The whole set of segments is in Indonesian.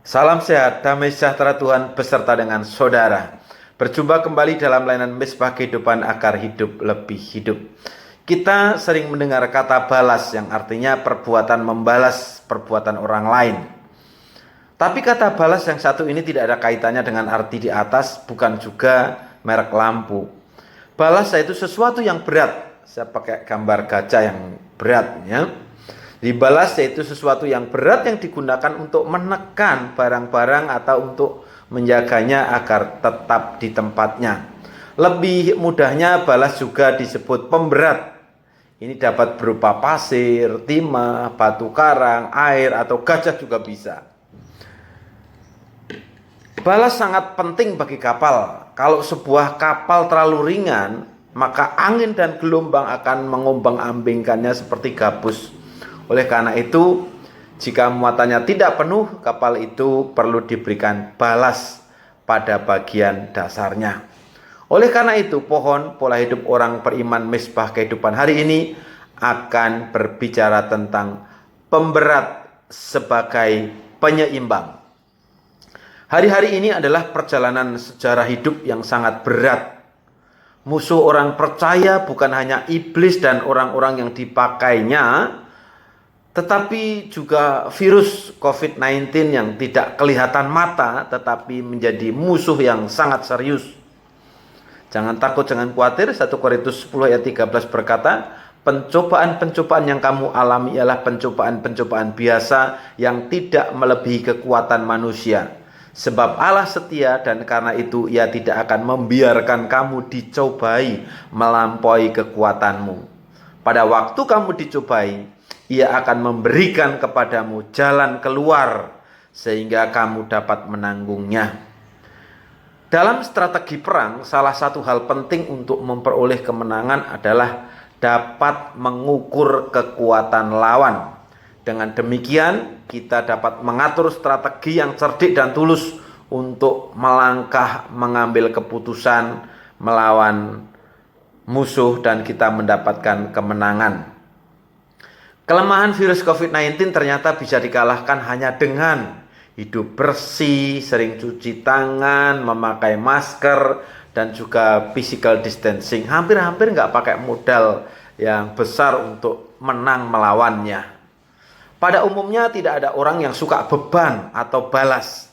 Salam sehat, damai sejahtera Tuhan beserta dengan saudara. Berjumpa kembali dalam layanan Misbah Kehidupan Akar Hidup Lebih Hidup. Kita sering mendengar kata balas yang artinya perbuatan membalas perbuatan orang lain. Tapi kata balas yang satu ini tidak ada kaitannya dengan arti di atas, bukan juga merek lampu. Balas itu sesuatu yang berat. Saya pakai gambar gajah yang berat ya. Dibalas yaitu sesuatu yang berat yang digunakan untuk menekan barang-barang atau untuk menjaganya agar tetap di tempatnya. Lebih mudahnya balas juga disebut pemberat. Ini dapat berupa pasir, timah, batu karang, air, atau gajah juga bisa. Balas sangat penting bagi kapal. Kalau sebuah kapal terlalu ringan, maka angin dan gelombang akan mengombang-ambingkannya seperti gabus. Oleh karena itu, jika muatannya tidak penuh, kapal itu perlu diberikan balas pada bagian dasarnya. Oleh karena itu, pohon pola hidup orang beriman Misbah Kehidupan hari ini akan berbicara tentang pemberat sebagai penyeimbang. Hari-hari ini adalah perjalanan sejarah hidup yang sangat berat. Musuh orang percaya bukan hanya iblis dan orang-orang yang dipakainya, tetapi juga virus COVID-19 yang tidak kelihatan mata, tetapi menjadi musuh yang sangat serius. Jangan takut, jangan khawatir. 1 Korintus 10 ayat 13 berkata, pencobaan-pencobaan yang kamu alami ialah pencobaan-pencobaan biasa yang tidak melebihi kekuatan manusia. Sebab Allah setia dan karena itu Ia tidak akan membiarkan kamu dicobai melampaui kekuatanmu. Pada waktu kamu dicobai, Ia akan memberikan kepadamu jalan keluar sehingga kamu dapat menanggungnya. Dalam strategi perang, salah satu hal penting untuk memperoleh kemenangan adalah dapat mengukur kekuatan lawan. Dengan demikian, kita dapat mengatur strategi yang cerdik dan tulus untuk melangkah mengambil keputusan melawan musuh dan kita mendapatkan kemenangan. Kelemahan virus COVID-19 ternyata bisa dikalahkan hanya dengan hidup bersih, sering cuci tangan, memakai masker, dan juga physical distancing. Hampir-hampir nggak pakai modal yang besar untuk menang melawannya. Pada umumnya tidak ada orang yang suka beban atau balas,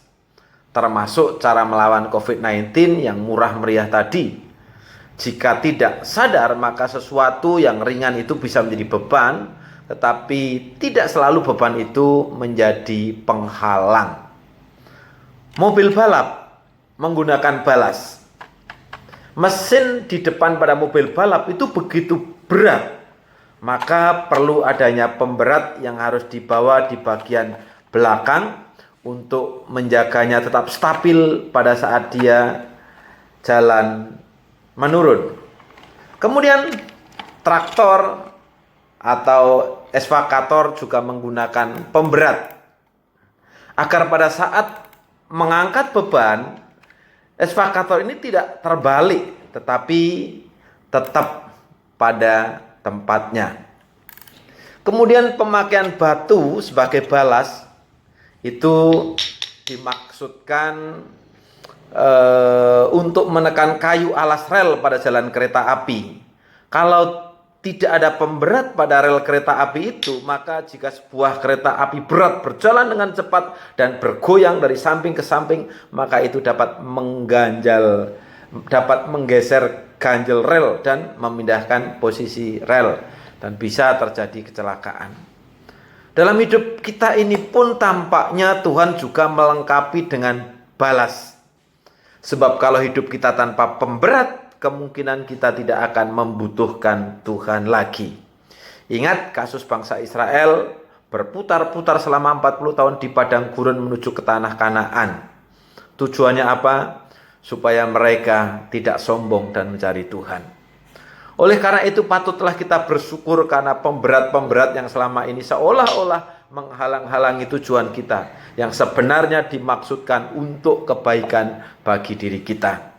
termasuk cara melawan COVID-19 yang murah meriah tadi. Jika tidak sadar, maka sesuatu yang ringan itu bisa menjadi beban, tetapi tidak selalu beban itu menjadi penghalang. Mobil balap menggunakan balas. Mesin di depan pada mobil balap itu begitu berat, maka perlu adanya pemberat yang harus dibawa di bagian belakang untuk menjaganya tetap stabil pada saat dia jalan menurun. Kemudian traktor atau eskavator juga menggunakan pemberat agar pada saat mengangkat beban, eskavator ini tidak terbalik tetapi tetap pada tempatnya. Kemudian pemakaian batu sebagai balas itu dimaksudkan untuk menekan kayu alas rel pada jalan kereta api. Kalau tidak ada pemberat pada rel kereta api itu, maka jika sebuah kereta api berat berjalan dengan cepat dan bergoyang dari samping ke samping, maka itu dapat menggeser ganjel rel dan memindahkan posisi rel dan bisa terjadi kecelakaan. Dalam hidup kita ini pun tampaknya Tuhan juga melengkapi dengan balas. Sebab kalau hidup kita tanpa pemberat, kemungkinan kita tidak akan membutuhkan Tuhan lagi. Ingat kasus bangsa Israel berputar-putar selama 40 tahun di padang gurun menuju ke tanah Kanaan. Tujuannya apa? Supaya mereka tidak sombong dan mencari Tuhan. Oleh karena itu patutlah kita bersyukur karena pemberat-pemberat yang selama ini seolah-olah menghalang-halangi tujuan kita, yang sebenarnya dimaksudkan untuk kebaikan bagi diri kita.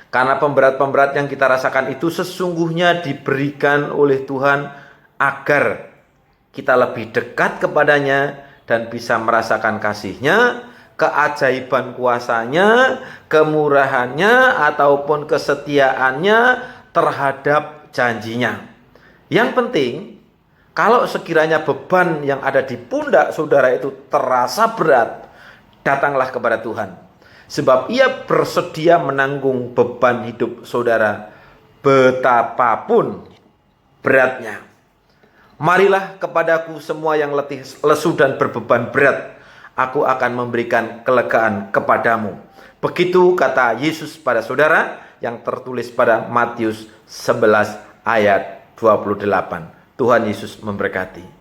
Karena pemberat-pemberat yang kita rasakan itu sesungguhnya diberikan oleh Tuhan agar kita lebih dekat kepadanya dan bisa merasakan kasih-Nya keajaiban kuasanya, kemurahannya, ataupun kesetiaannya terhadap janjinya. Yang penting, kalau sekiranya beban yang ada di pundak saudara itu terasa berat, datanglah kepada Tuhan. Sebab Ia bersedia menanggung beban hidup saudara betapapun beratnya. Marilah kepadaku semua yang letih, lesu dan berbeban berat, aku akan memberikan kelegaan kepadamu. Begitu kata Yesus pada saudara yang tertulis pada Matius 11 ayat 28. Tuhan Yesus memberkati.